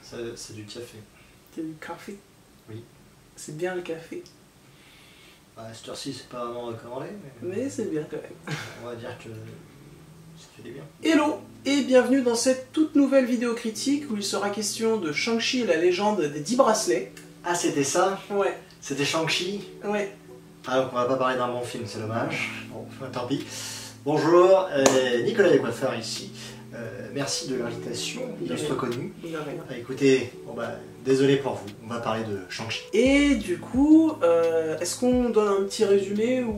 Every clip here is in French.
C'est du café. C'est du café? Oui. C'est bien le café. À cette heure-ci, c'est pas vraiment recommandé, Mais c'est bien quand même. on va dire que ça fait bien. Hello et bienvenue dans cette toute nouvelle vidéo critique où il sera question de Shang-Chi et la légende des 10 bracelets. Ah, c'était ça? Ouais. C'était Shang-Chi? Ouais. Ah, donc on va pas parler d'un bon film, c'est dommage. Bon, tant pis. Bonjour, Nicolas Descoiffeurs ici. Merci de l'invitation, illustre connu. De rien. Écoutez, bon bah, désolé pour vous, on va parler de Shang-Chi. Et du coup, est-ce qu'on donne un petit résumé ou...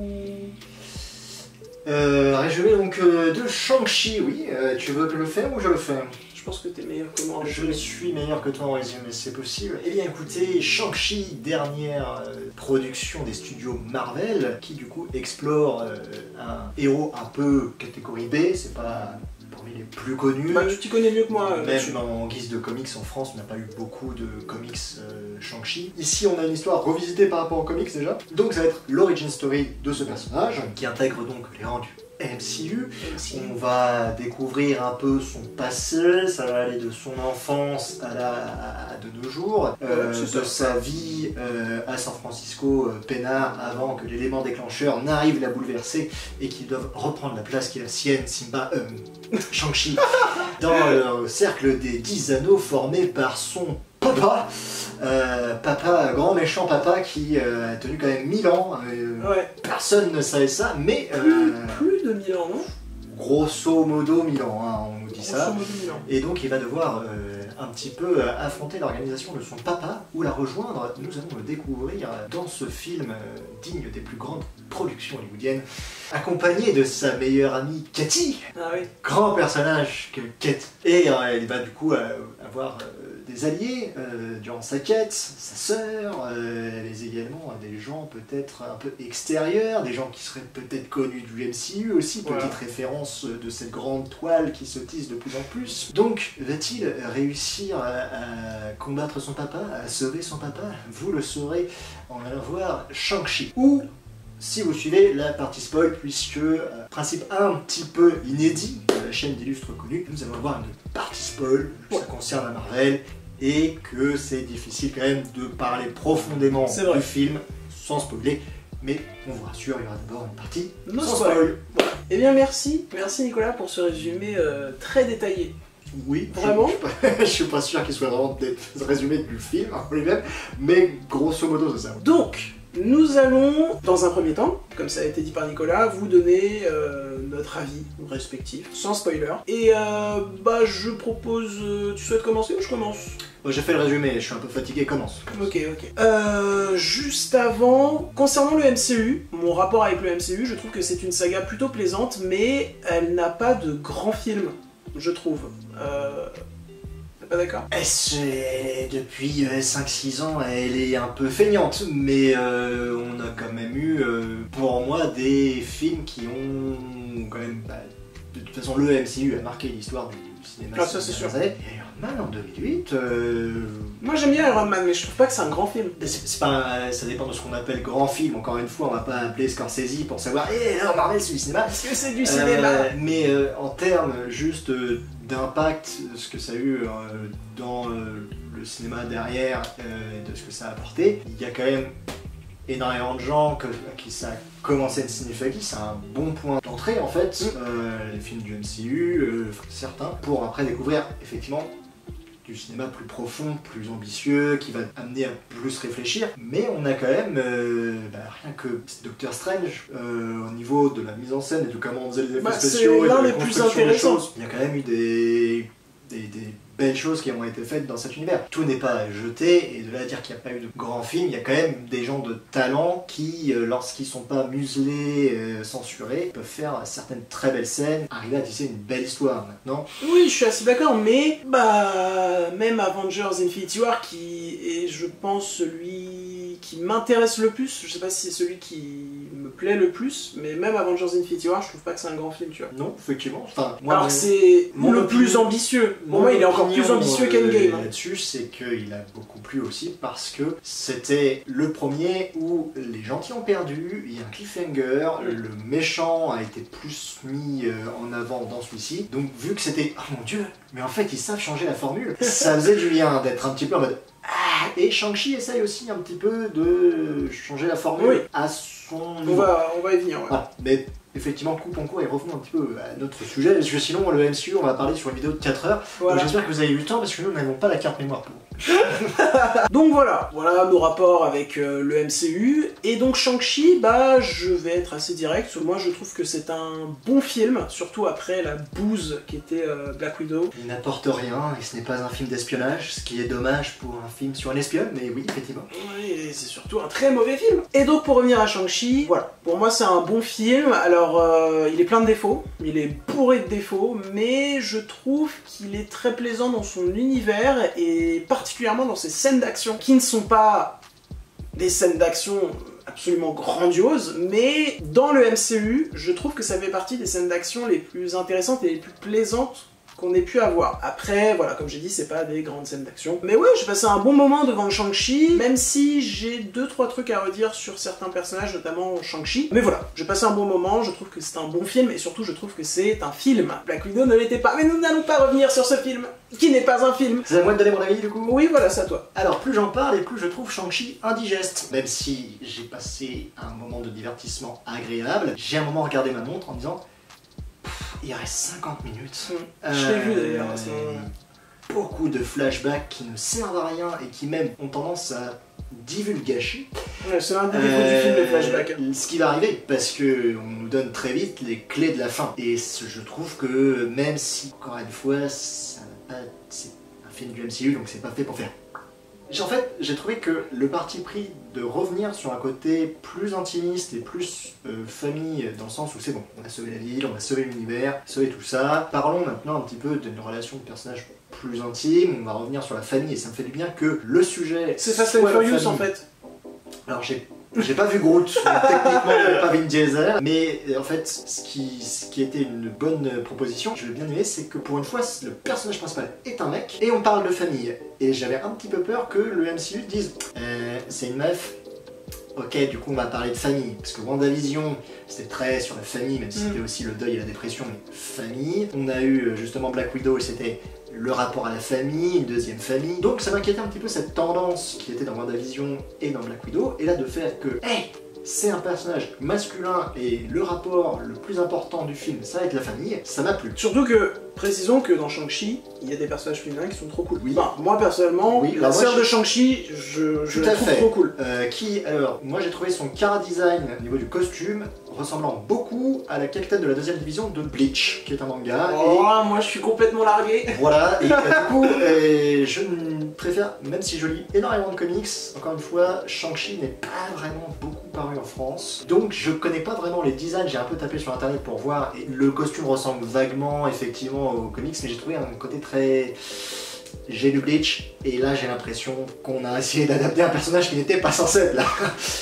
Résumé donc de Shang-Chi, oui. Tu veux que je le fasse ou je le fais? Je pense que t'es meilleur que moi en Je résumé. suis meilleur que toi en résumé, c'est possible. Eh bien écoutez, Shang-Chi, dernière production des studios Marvel, qui du coup explore un héros un peu catégorie B, c'est pas parmi les plus connus. Bah, tu t'y connais mieux que moi. Même en guise de comics en France, on n'a pas eu beaucoup de comics Shang-Chi. Ici, on a une histoire revisitée par rapport aux comics déjà. Donc ça va être l'origin story de ce personnage, qui intègre donc les rangs du MCU. On va découvrir un peu son passé, ça va aller de son enfance de nos jours, de sa vie à San Francisco, peinard, avant que l'élément déclencheur n'arrive la bouleverser et qu'ils doivent reprendre la place qui est la sienne, Shang-Chi, dans le cercle des 10 anneaux formé par son papa. Grand méchant papa qui a tenu quand même 1000 ans. Ouais. Personne ne savait ça, mais Plus de 1000 ans, non? grosso modo 1000 ans, hein, on nous dit ça. Grosso modo 1000 ans. Et donc il va devoir un petit peu affronter l'organisation de son papa ou la rejoindre. Nous allons le découvrir dans ce film digne des plus grandes productions hollywoodiennes, accompagné de sa meilleure amie Katy. Ah oui. Grand personnage que Kate. Et il va du coup avoir des alliés durant sa quête, sa sœur, mais également des gens peut-être un peu extérieurs, des gens qui seraient peut-être connus du MCU aussi, voilà. Petite référence de cette grande toile qui se tisse de plus en plus. Donc, va-t-il réussir à combattre son papa, à sauver son papa? Vous le saurez en allant voir Shang-Chi. Ou, si vous suivez la partie spoil, puisque, principe un petit peu inédit de la chaîne d'illustres connus, nous allons avoir une partie spoil, ça concerne la Marvel, et que c'est difficile quand même de parler profondément du film sans spoiler, mais on vous rassure, il y aura d'abord une partie sans spoil. Voilà. Eh bien merci Nicolas pour ce résumé très détaillé. Oui, vraiment. Je suis pas sûr qu'il soit vraiment des résumés du film en lui-même, mais grosso modo c'est ça. Donc, nous allons, dans un premier temps, comme ça a été dit par Nicolas, vous donner notre avis respectif, sans spoiler. Et bah je propose... tu souhaites commencer ou je commence? J'ai fait le résumé, je suis un peu fatigué, commence. Ok. Juste avant, concernant le MCU, mon rapport avec le MCU, je trouve que c'est une saga plutôt plaisante, mais elle n'a pas de grands films, je trouve. T'es pas d'accord? Depuis 5-6 ans, elle est un peu feignante, mais on a quand même eu, pour moi, des films qui ont quand même... de toute façon, le MCU a marqué l'histoire du cinéma. Ah, ça c'est sûr. Et Iron Man en 2008... Moi j'aime bien Iron Man, mais je trouve pas que c'est un grand film. C'est pas, ça dépend de ce qu'on appelle grand film. Encore une fois, on va pas appeler Scorsese pour savoir alors Marvel c'est du cinéma. Est-ce que c'est du cinéma? Mais en termes juste d'impact, ce que ça a eu dans le cinéma derrière, et de ce que ça a apporté, il y a quand même énormément de gens qui ça a commencé à être significatif, c'est un bon point d'entrée en fait, les films du MCU, certains, pour après découvrir effectivement du cinéma plus profond, plus ambitieux, qui va amener à plus réfléchir. Mais on a quand même, rien que Doctor Strange, au niveau de la mise en scène et de comment on faisait les effets spéciaux et de la construction des choses, il y a quand même eu des belles choses qui ont été faites dans cet univers. Tout n'est pas jeté, et de là à dire qu'il n'y a pas eu de grands films, il y a quand même des gens de talent qui, lorsqu'ils sont pas muselés, censurés, peuvent faire certaines très belles scènes, arriver à tisser une belle histoire maintenant. Oui, je suis assez d'accord, mais même Avengers Infinity War, qui est, je pense, celui qui m'intéresse le plus, je sais pas si c'est celui qui me plaît le plus, mais même Avengers Infinity War, je trouve pas que c'est un grand film, tu vois. Non, effectivement. Enfin, Alors que c'est le plus ambitieux. Pour moi, il est encore plus ambitieux qu'Endgame. Là-dessus, c'est qu'il a beaucoup plu aussi parce que c'était le premier où les gentils ont perdu, il y a un cliffhanger, le méchant a été plus mis en avant dans celui-ci. Donc, vu que c'était, oh mon dieu, mais en fait, ils savent changer la formule, ça faisait du bien d'être un petit peu en mode. Ah, et Shang-Chi essaye aussi un petit peu de changer la formule à son niveau. On va y venir. Ouais. Voilà. Mais effectivement, coupons court et revenons un petit peu à notre sujet, parce que sinon, le MCU, on va parler sur une vidéo de 4 heures. Voilà. J'espère que vous avez eu le temps, parce que nous n'avons pas la carte mémoire pour. Donc voilà nos rapports avec le MCU. Et donc Shang-Chi, bah je vais être assez direct. Moi je trouve que c'est un bon film, surtout après la bouse qui était Black Widow. Il n'apporte rien et ce n'est pas un film d'espionnage, ce qui est dommage pour un film sur un espionne, mais oui, effectivement. Oui, et c'est surtout un très mauvais film. Et donc pour revenir à Shang-Chi, voilà, pour moi c'est un bon film. Alors il est plein de défauts, il est bourré de défauts, mais je trouve qu'il est très plaisant dans son univers et particulièrement dans ses scènes d'action qui ne sont pas des scènes d'action absolument grandioses, mais dans le MCU, je trouve que ça fait partie des scènes d'action les plus intéressantes et les plus plaisantes qu'on ait pu avoir. Après, voilà, comme j'ai dit, c'est pas des grandes scènes d'action. Mais ouais, j'ai passé un bon moment devant Shang-Chi, même si j'ai 2-3 trucs à redire sur certains personnages, notamment Shang-Chi. Mais voilà, j'ai passé un bon moment, je trouve que c'est un bon film, et surtout je trouve que c'est un film. Black Widow ne l'était pas, mais nous n'allons pas revenir sur ce film, qui n'est pas un film. C'est à moi de donner mon avis du coup? Oui, voilà, c'est à toi. Alors, plus j'en parle et plus je trouve Shang-Chi indigeste. Même si j'ai passé un moment de divertissement agréable, j'ai un moment regardé ma montre en me disant il reste 50 minutes. Je l'ai vu d'ailleurs. Beaucoup de flashbacks qui ne servent à rien et qui même ont tendance à divulgacher. Ouais, c'est l'un des défauts du film, les flashbacks. Ce qui va arriver, parce que on nous donne très vite les clés de la fin. Et je trouve que même si, encore une fois, ça n'a pas, c'est un film du MCU, donc c'est pas fait pour faire. En fait, j'ai trouvé que le parti pris de revenir sur un côté plus intimiste et plus famille, dans le sens où c'est bon, on a sauvé la ville, on a sauvé l'univers, sauvé tout ça. Parlons maintenant un petit peu d'une relation de personnage plus intime, on va revenir sur la famille, et ça me fait du bien que le sujet... C'est Fast and Furious en fait. Alors j'ai pas vu Groot, techniquement j'ai pas Vin Diesel, mais en fait ce qui était une bonne proposition, je l'ai bien aimé, c'est que pour une fois le personnage principal est un mec et on parle de famille. Et j'avais un petit peu peur que le MCU dise c'est une meuf, ok du coup on va parler de famille, parce que WandaVision c'était très sur la famille, même si c'était aussi le deuil et la dépression, mais famille. On a eu justement Black Widow et c'était le rapport à la famille, une deuxième famille. Donc ça m'inquiétait un petit peu cette tendance qui était dans WandaVision et dans Black Widow, et là de faire que, hey, c'est un personnage masculin et le rapport le plus important du film, ça va être la famille, ça m'a plu. Surtout que, précisons que dans Shang-Chi, il y a des personnages féminins qui sont trop cool. Oui. Enfin, moi personnellement, la sœur de Shang-Chi, je la trouve trop cool. Alors, moi j'ai trouvé son chara design au niveau du costume ressemblant beaucoup à la capitaine de la deuxième division de Bleach, qui est un manga. Oh, et... moi je suis complètement largué. Voilà, et du coup, je préfère, même si je lis énormément de comics, encore une fois, Shang-Chi n'est pas vraiment beaucoup paru en France. Donc je connais pas vraiment les designs, j'ai un peu tapé sur internet pour voir, et le costume ressemble vaguement effectivement aux comics, mais j'ai trouvé un côté très... J'ai lu Bleach, et là j'ai l'impression qu'on a essayé d'adapter un personnage qui n'était pas censé être là.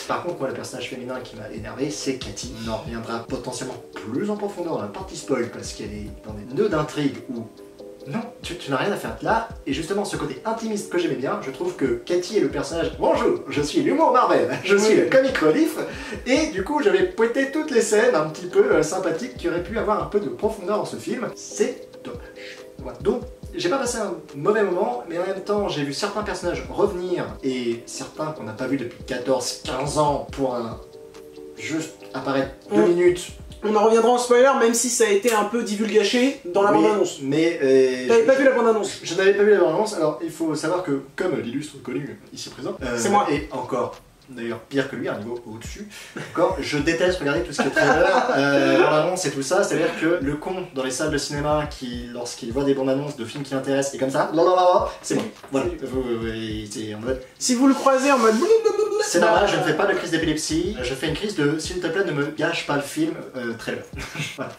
Par contre, moi le personnage féminin qui m'a énervé, c'est Katy. On en reviendra potentiellement plus en profondeur dans la partie spoil, parce qu'elle est dans des nœuds d'intrigue où... Non, tu n'as rien à faire là, et justement ce côté intimiste que j'aimais bien, je trouve que Katy est le personnage « Bonjour, je suis l'humour Marvel, je suis le comic relief », et du coup j'avais pointé toutes les scènes un petit peu sympathiques qui auraient pu avoir un peu de profondeur dans ce film, c'est dommage. Voilà. Donc, j'ai pas passé un mauvais moment, mais en même temps j'ai vu certains personnages revenir, et certains qu'on n'a pas vus depuis 14-15 ans pour juste apparaître 2 minutes. On en reviendra en spoiler, même si ça a été un peu divulgaché dans la bande-annonce. Mais t'avais pas vu la bande-annonce? Je n'avais pas vu la bande-annonce. Alors il faut savoir que, comme l'illustre connu ici présent, c'est moi. Et encore, d'ailleurs pire que lui, un niveau au-dessus, encore, je déteste regarder tout ce qui est trailer, bande-annonce et tout ça. C'est-à-dire que le con dans les salles de cinéma qui, lorsqu'il voit des bandes-annonces de films qui l'intéressent, et comme ça, c'est moi. Voilà. C'est en mode... Si vous le croisez en mode... C'est normal, je ne fais pas de crise d'épilepsie, je fais une crise de s'il te plaît ne me gâche pas le film trailer. Voilà.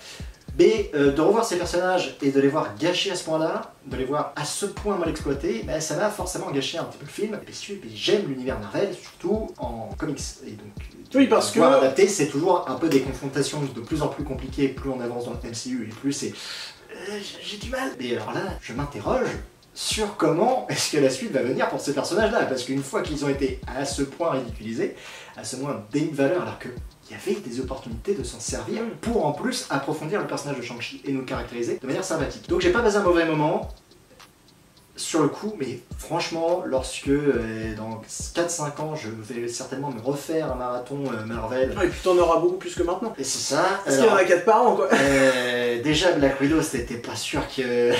Mais de revoir ces personnages et de les voir gâchés à ce point-là, de les voir à ce point mal exploités, bah, ça m'a forcément gâché un petit peu le film. Et j'aime l'univers Marvel, surtout en comics. Et donc, oui, parce que adapter, c'est toujours un peu des confrontations de plus en plus compliquées, plus on avance dans le MCU et plus c'est... j'ai du mal. Et alors là, je m'interroge sur comment est-ce que la suite va venir pour ces personnages-là, parce qu'une fois qu'ils ont été à ce point ridiculisés, à ce point dénués de valeur, alors que il y avait des opportunités de s'en servir pour en plus approfondir le personnage de Shang-Chi et nous le caractériser de manière sympathique. Donc j'ai pas passé un mauvais moment sur le coup, mais franchement, lorsque dans 4-5 ans, je vais certainement me refaire un marathon Marvel. Et puis t'en auras beaucoup plus que maintenant. Et c'est ça. Parce qu'il y en a 4 par an, quoi. Déjà, Black Widow, c'était pas sûr que...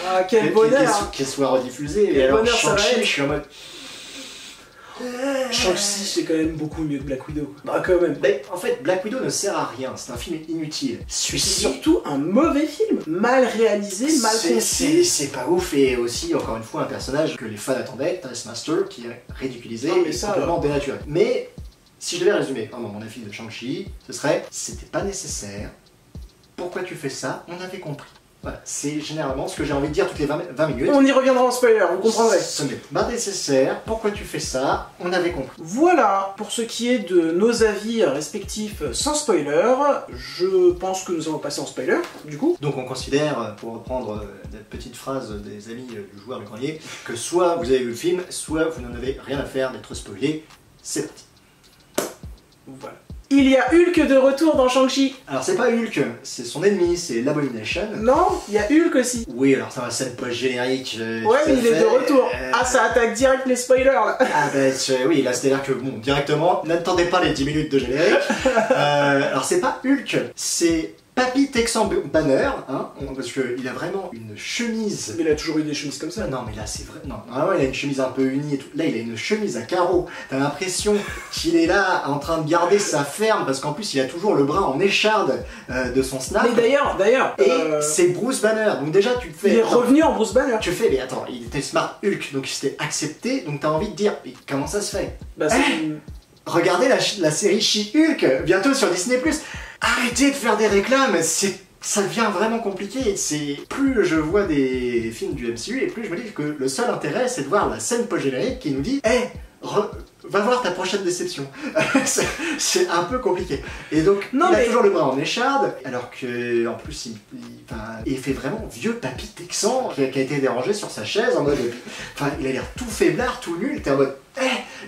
Ah, quel bonheur qu'elle soit rediffusée. Et alors, Shang-Chi, je suis en mode... Shang-Chi, c'est quand même beaucoup mieux que Black Widow. Ah, quand même. Mais en fait, Black Widow ne sert à rien, c'est un film inutile. C'est surtout un mauvais film, mal réalisé, mal conçu. C'est pas ouf, et aussi, encore une fois, un personnage que les fans attendaient, Taskmaster, qui est ridiculisé et complètement dénaturé. Mais, si je devais résumer mon avis de Shang-Chi, ce serait, c'était pas nécessaire, pourquoi tu fais ça, on avait compris. Voilà, c'est généralement ce que j'ai envie de dire toutes les 20 minutes. On y reviendra en spoiler, vous comprendrez. Ce n'est pas nécessaire, pourquoi tu fais ça, on avait compris. Voilà, pour ce qui est de nos avis respectifs sans spoiler, je pense que nous allons passer en spoiler, du coup. Donc on considère, pour reprendre la petite phrase des amis du joueur du grenier, que soit vous avez vu le film, soit vous n'en avez rien à faire d'être spoilé, c'est parti. Voilà. Il y a Hulk de retour dans Shang-Chi. Alors c'est pas Hulk, c'est son ennemi, c'est l'Abomination. Non, il y a Hulk aussi. Oui, alors c'est un scène post-générique. Ouais, mais il est de retour. Ah, ça attaque direct les spoilers là. Ah bah oui, là c'est-à-dire que bon, directement, n'attendez pas les 10 minutes de générique. Alors c'est pas Hulk, c'est Papy Texan Banner, hein, parce qu'il a vraiment une chemise... Mais il a toujours eu des chemises comme ça. Non mais là c'est vrai, non, normalement il a une chemise un peu unie et tout, là il a une chemise à carreaux, t'as l'impression qu'il est là en train de garder sa ferme, parce qu'en plus il a toujours le bras en écharde de son snap. Mais d'ailleurs... Et c'est Bruce Banner, donc déjà tu te fais... Il est revenu en Bruce Banner. Tu fais, mais attends, il était Smart Hulk, donc il s'était accepté, donc t'as envie de dire, mais comment ça se fait? Bah c'est... Regardez la série She-Hulk, bientôt sur Disney+. Arrêtez de faire des réclames, ça devient vraiment compliqué. Plus je vois des films du MCU et plus je me dis que le seul intérêt c'est de voir la scène post-générique qui nous dit « Hey, va voir ta prochaine déception ». C'est un peu compliqué. Et donc, il a toujours le bras en écharde, alors que en plus il fait vraiment vieux papy texan qui a été dérangé sur sa chaise en mode... Enfin, il a l'air tout faiblard, tout nul, t'es en mode...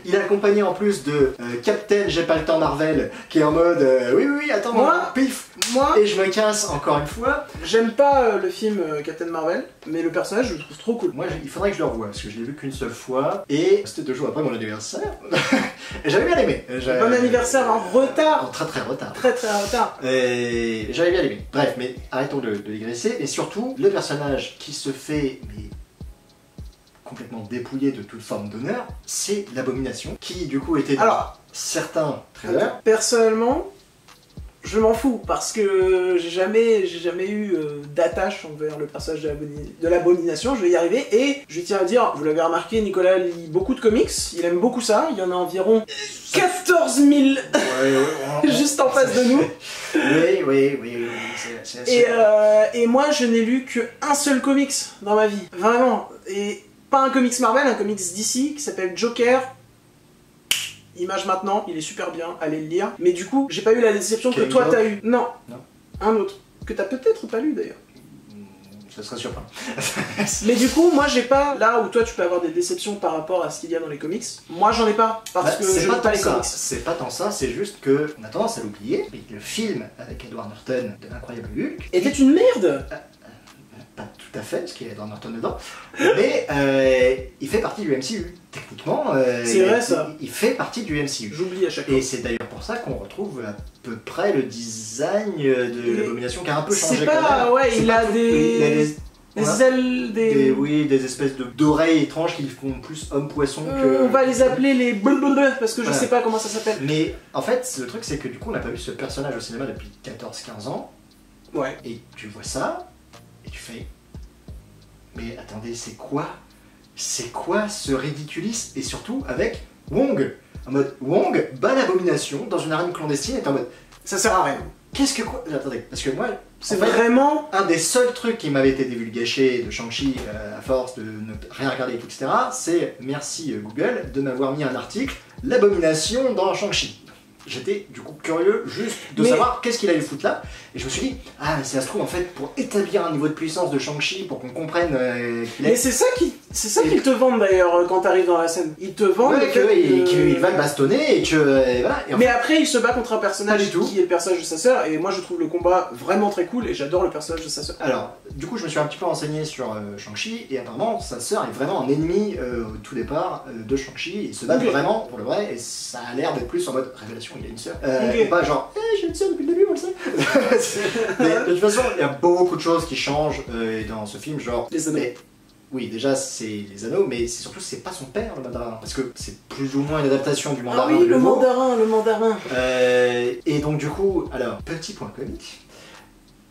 il est accompagné en plus de Captain J'ai pas le temps Marvel qui est en mode oui attends moi pif et je me casse encore une fois. J'aime pas le film Captain Marvel, mais le personnage je le trouve trop cool. Moi il faudrait que je le revoie parce que je l'ai vu qu'une seule fois et c'était 2 jours après mon anniversaire et j'avais bien aimé. Bon anniversaire en retard. En très retard. Très retard. Et j'avais bien aimé. Bref, mais arrêtons de digresser et surtout le personnage qui se fait complètement dépouillé de toute forme d'honneur, c'est l'Abomination, qui du coup était dans certains trailers. Personnellement, je m'en fous, parce que j'ai jamais eu d'attache envers le personnage de l'Abomination, je vais y arriver, et je tiens à dire, vous l'avez remarqué, Nicolas lit beaucoup de comics, il aime beaucoup ça, il y en a environ 14 000 juste en face de nous. Oui, c'est assez... Et moi, je n'ai lu qu'un seul comics dans ma vie, vraiment, et... Pas un comics Marvel, un comics DC qui s'appelle Joker. Image maintenant, il est super bien, allez le lire. Mais du coup, j'ai pas eu la déception que toi t'as eu. Non. Un autre. Que t'as peut-être pas lu d'ailleurs. Ça serait surprenant. Mais du coup, moi j'ai pas, là où toi tu peux avoir des déceptions par rapport à ce qu'il y a dans les comics, moi j'en ai pas, parce que je lis pas les comics. C'est pas tant ça, c'est juste que on a tendance à l'oublier, mais le film avec Edward Norton de l'Incroyable Hulk était une merde. Pas tout à fait, parce qu'il y a Edward Norton dedans, mais il fait partie du MCU. Techniquement, c'est vrai ça. Il fait partie du MCU. J'oublie à chaque fois. Et c'est d'ailleurs pour ça qu'on retrouve à peu près le design de l'Abomination qui a un peu changé. C'est pas, ouais, il a des ailes, des espèces d'oreilles étranges qui font plus homme-poisson que... On va les appeler les blablabla, parce que je sais pas comment ça s'appelle. Mais en fait, le truc c'est que du coup on n'a pas vu ce personnage au cinéma depuis 14-15 ans. Ouais. Et tu vois ça, et tu fais... Mais attendez, c'est quoi ce ridiculisme? Et surtout avec Wong. En mode, Wong bat l'Abomination dans une arène clandestine et t'es en mode... Ça sert à rien. Qu'est-ce que quoi? Attendez, parce que moi, C'est vraiment... Un des seuls trucs qui m'avait été divulgaché de Shang-Chi à force de ne rien regarder, etc., c'est merci Google de m'avoir mis un article, l'abomination dans Shang-Chi. J'étais du coup curieux juste de savoir qu'est-ce qu'il allait foutre là, et je me suis dit, ah mais ça se trouve en fait pour établir un niveau de puissance de Shang-Chi, pour qu'on comprenne qu'il est... Mais c'est ça qu'ils te vendent d'ailleurs quand t'arrives dans la scène. Ils te vendent qu'il va le bastonner et que... Et voilà. Et mais après il se bat contre un personnage du tout. qui est le personnage de sa sœur, et moi je trouve le combat vraiment très cool et j'adore le personnage de sa sœur. Alors, du coup je me suis un petit peu renseigné sur Shang-Chi, et apparemment sa sœur est vraiment un ennemi au tout départ de Shang-Chi, il se bat vraiment pour le vrai, et ça a l'air d'être plus en mode révélation, il a une sœur. Et pas genre, j'ai une sœur depuis le début, on le sait. Mais de toute façon, il y a beaucoup de choses qui changent dans ce film, genre... Les anneaux. Oui, déjà c'est les anneaux, mais c'est surtout c'est pas son père le mandarin, parce que c'est plus ou moins une adaptation du mandarin. Ah oui, le mandarin. Et donc du coup, alors, petit point comique,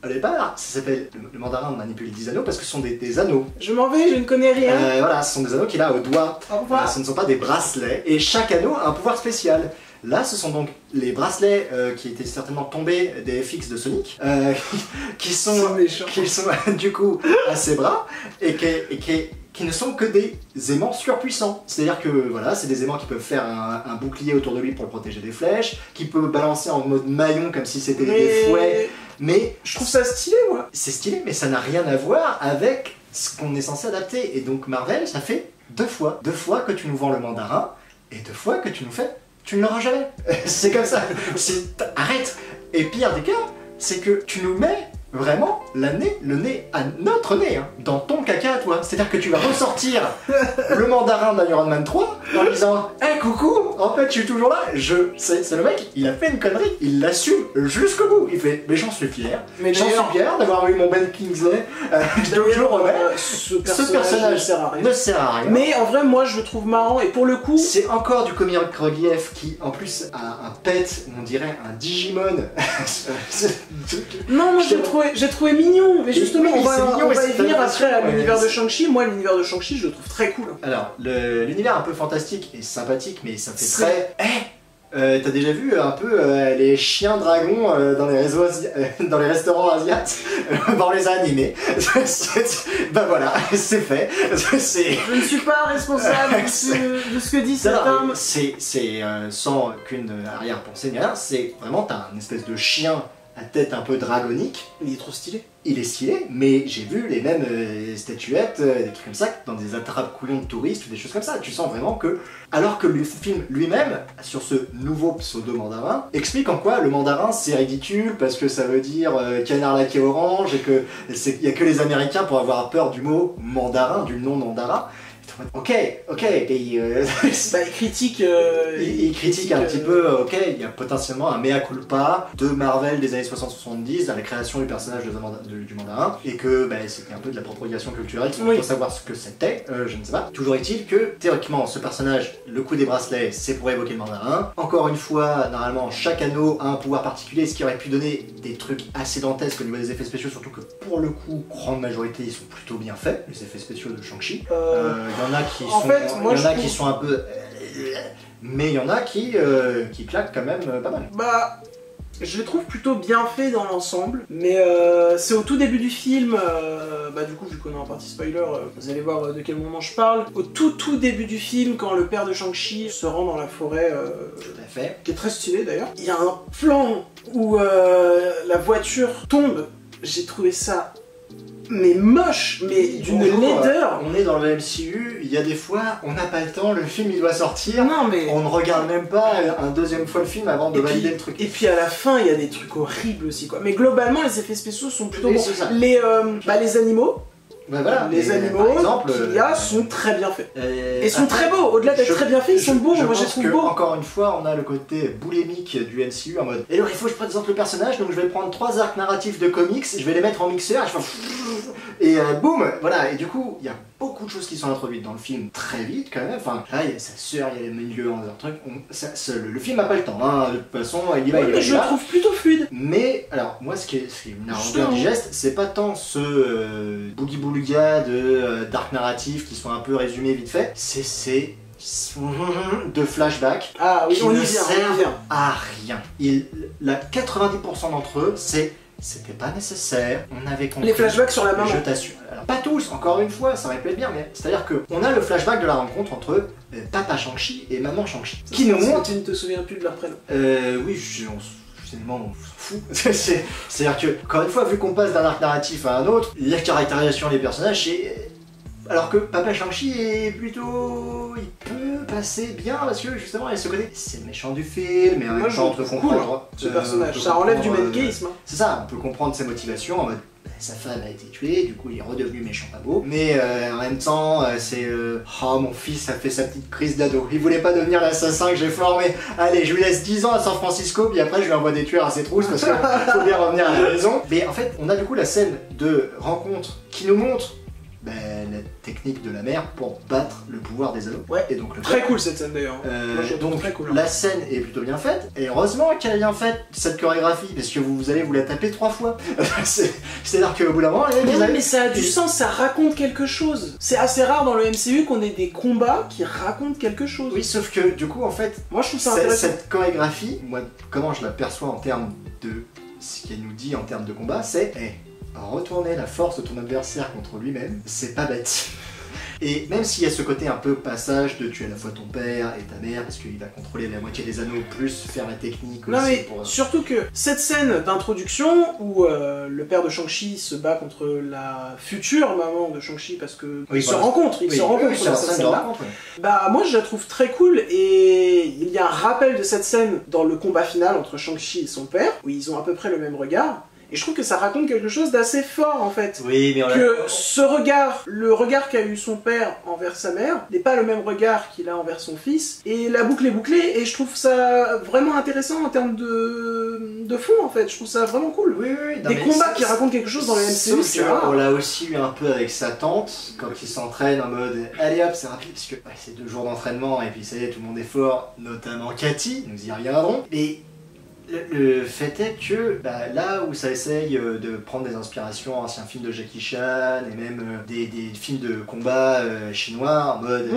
au départ, ça s'appelle le mandarin manipule 10 anneaux parce que ce sont des anneaux. Je m'en vais, je ne connais rien. Voilà, ce sont des anneaux qu'il a au doigt. Au revoir. Ce ne sont pas des bracelets, et chaque anneau a un pouvoir spécial. Là, ce sont donc les bracelets qui étaient certainement tombés des FX de Sonic, qui sont du coup à ses bras, et qui ne sont que des aimants surpuissants. C'est-à-dire que voilà, c'est des aimants qui peuvent faire un bouclier autour de lui pour le protéger des flèches, qui peut balancer en mode maillon comme si c'était des fouets. Mais je trouve ça stylé, moi. C'est stylé, mais ça n'a rien à voir avec ce qu'on est censé adapter. Et donc Marvel, ça fait deux fois que tu nous vends le mandarin, et 2 fois que tu nous fais... Tu ne l'auras jamais. C'est comme ça. Arrête. Et pire des cas, c'est que tu nous mets vraiment le nez à notre nez, hein, dans ton caca à toi. C'est-à-dire que tu vas ressortir le mandarin d'Iron Man 3 en lui disant « Hey, coucou, en fait, je suis toujours là. » C'est le mec, il a fait une connerie, il l'assume jusqu'au bout. Il fait « Mais j'en suis fier. J'en suis fier d'avoir eu mon Ben Kingsley. Donc je le remets. Ce personnage ne sert à rien. Mais en vrai, moi, je le trouve marrant, et pour le coup... C'est encore du comic relief qui, en plus, a un pet, on dirait un Digimon. Non, moi, j'ai trouvé mignon, mais justement, on va y venir après à l'univers de Shang-Chi. Moi, l'univers de Shang-Chi, je le trouve très cool. Alors, l'univers un peu fantastique et sympathique, mais ça fait très... t'as déjà vu un peu les chiens dragons dans les restaurants asiates dans les animés. Bah voilà, c'est fait. Je ne suis pas responsable de ce que dit cet homme. C'est sans qu'une arrière-pensée ni rien, c'est vraiment, t'as une espèce de chien à tête un peu dragonique. Il est trop stylé. Il est stylé, mais j'ai vu les mêmes statuettes, des trucs comme ça, dans des attrape-couillons de touristes ou des choses comme ça. Tu sens vraiment que, alors que le film lui-même, sur ce nouveau pseudo-mandarin, explique en quoi le mandarin c'est ridicule, parce que ça veut dire canard laqué orange, et que il y a que les Américains pour avoir peur du mot mandarin, du nom mandarin. Ok, et bah, il critique un petit peu, ok, il y a potentiellement un mea culpa de Marvel des années 60-70 à la création du personnage du mandarin, et que bah, c'était un peu de la propagation culturelle, il faut savoir ce que c'était, je ne sais pas. Toujours est-il que, théoriquement, ce personnage, le coup des bracelets, c'est pour évoquer le mandarin. Encore une fois, normalement, chaque anneau a un pouvoir particulier, ce qui aurait pu donner des trucs assez dantesques au niveau des effets spéciaux, surtout que, pour le coup, grande majorité, ils sont plutôt bien faits, les effets spéciaux de Shang-Chi. Il y en a qui sont un peu... Mais il y en a qui claquent quand même pas mal. Bah, je les trouve plutôt bien faits dans l'ensemble, mais c'est au tout début du film, bah du coup vu qu'on est en partie spoiler, vous allez voir de quel moment je parle. Au tout début du film, quand le père de Shang-Chi se rend dans la forêt, tout à fait, qui est très stylé d'ailleurs, il y a un plan où la voiture tombe, j'ai trouvé ça... mais moche, mais d'une laideur. On est dans le MCU, il y a des fois, on n'a pas le temps, le film il doit sortir, non, mais... on ne regarde même pas un deuxième fois le film avant de valider le truc. Et puis à la fin, il y a des trucs horribles aussi, quoi. Mais globalement, les effets spéciaux sont plutôt bons. Les animaux, bah voilà, les animaux qu'il y a sont très bien faits. Et sont très beaux, au-delà d'être très bien faits, ils sont beaux, moi je les trouve beaux. Encore une fois, on a le côté boulémique du MCU en mode et alors il faut que je présente le personnage, donc je vais prendre 3 arcs narratifs de comics, je vais les mettre en mixeur, et boum, voilà, et du coup, il y a beaucoup de choses qui sont introduites dans le film très vite quand même, enfin là il y a sa sœur, il y a les milieux, un truc, le film n'a pas le temps, hein. De toute façon il y va, je le trouve plutôt fluide. Mais, alors moi ce qui me rend bien digeste, c'est pas tant ce boogie-boogia de dark narratif qui sont un peu résumés vite fait, c'est de flashback qui ne servent à rien. 90% d'entre eux, c'est c'était pas nécessaire, on avait compris. Les flashbacks sur la maman. Je t'assure. Alors pas tous, encore une fois, ça aurait pu être bien, mais c'est-à-dire que on a le flashback de la rencontre entre Papa Shang-Chi et Maman Shang-Chi. Qui nous montre... Tu ne te souviens plus de leur prénom. Oui, finalement, on s'en fout. C'est-à-dire que, encore une fois, vu qu'on passe d'un arc narratif à un autre, la caractérisation des personnages, c'est... Alors que Papa Shang-Chi est plutôt... il peut passer bien parce que justement il y a ce côté... c'est le méchant du film, mais en même temps on peut comprendre... ce personnage, ça enlève du manichéisme. C'est ça, on peut comprendre ses motivations en mode... sa femme a été tuée, du coup il est redevenu méchant pas beau. Mais en même temps, c'est... oh mon fils a fait sa petite crise d'ado. Il voulait pas devenir l'assassin que j'ai formé. Allez, je lui laisse 10 ans à San Francisco, puis après je lui envoie des tueurs à ses trousses parce qu'il faut bien revenir à la maison. Mais en fait, on a du coup la scène de rencontre qui nous montre la technique de la mère pour battre le pouvoir des anneaux. Ouais, et donc le très cool cette scène d'ailleurs. Donc très cool, la scène est plutôt bien faite, et heureusement qu'elle est bien faite cette chorégraphie, parce que vous allez vous la taper 3 fois. C'est-à-dire qu'au bout d'un moment, mais ça a du sens, ça raconte quelque chose. C'est assez rare dans le MCU qu'on ait des combats qui racontent quelque chose. Oui, sauf que du coup, en fait, moi je trouve ça intéressant. Cette chorégraphie, moi, comment je la perçois en termes de ce qu'elle nous dit en termes de combat, c'est retourner la force de ton adversaire contre lui-même, c'est pas bête. Et même s'il y a ce côté un peu passage de tuer à la fois ton père et ta mère, parce qu'il va contrôler la moitié des anneaux, plus faire la technique non aussi mais pour... surtout que cette scène d'introduction où le père de Shang-Chi se bat contre la future maman de Shang-Chi parce que ils se rencontrent, dans cette scène-là. Bah moi je la trouve très cool, et il y a un rappel de cette scène dans le combat final entre Shang-Chi et son père, où ils ont à peu près le même regard. Et je trouve que ça raconte quelque chose d'assez fort en fait. Oui, mais ce regard, le regard qu'a eu son père envers sa mère, n'est pas le même regard qu'il a envers son fils. Et la boucle est bouclée, et je trouve ça vraiment intéressant en termes de fond en fait. Je trouve ça vraiment cool. Oui. Des combats qui racontent quelque chose dans le MCU, c'est rare. On l'a aussi eu un peu avec sa tante, quand il s'entraîne en mode allez hop, c'est rapide, parce que c'est 2 jours d'entraînement, et puis ça y est, tout le monde est fort, notamment Cathy, nous y reviendrons. Et le fait est que là où ça essaye de prendre des inspirations anciens films de Jackie Chan et même des films de combat chinois en mode